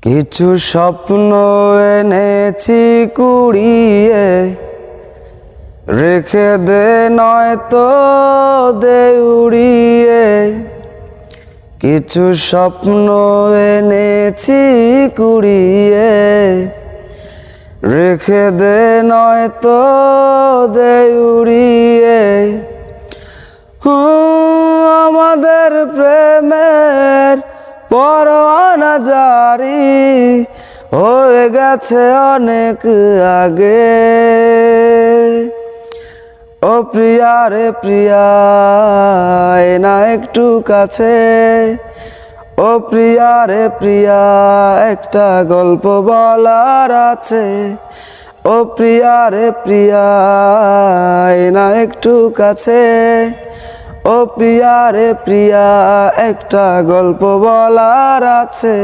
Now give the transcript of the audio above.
কিছু স্বপ্ন এনেছি কুড়িয়ে, রেখে দে নয়তো দে উড়িয়ে। কিছু স্বপ্ন এনেছি কুড়িয়ে, রেখে দে নয়তো দে উড়িয়ে। আমাদের প্রেমের পরোয়ানা জারি হয়ে গেছে অনেক আগে। ও প্রিয়া রে প্রিয়া, আয় না একটু কাছে। ও প্রিয়া রে প্রিয়া, একটা গল্প বলার আছে। ও প্রিয়া রে প্রিয়া, আয় না একটু কাছে। ও প্রিয়া রে প্রিয়া, একটা গল্প বলার আছে।